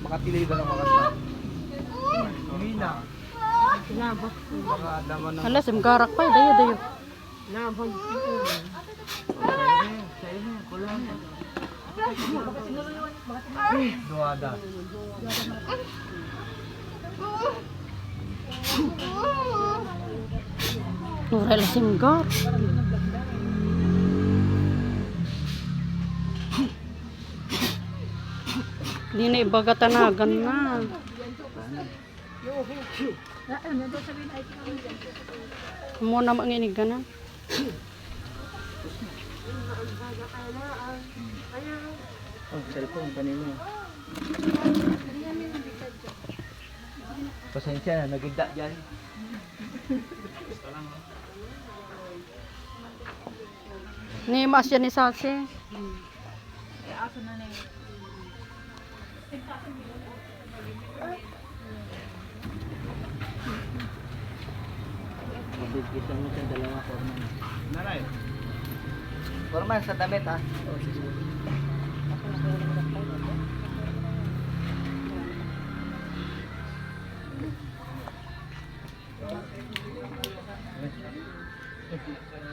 makatilidan ng mga kasama. Hindi na. Baka daman ng... Hala, simgarak pa, dayo. Duwada. Nurel simgar. Hindi na ibagatanagan na. Muna manginig ka na. Oh, cellphone kanina. Pasensya na, nagigda dyan. Ni mas yan ni Salsi. Mabigkisan mo sa dalawa, Forman. Naray. Forman, sa damit ha. Oh, sige.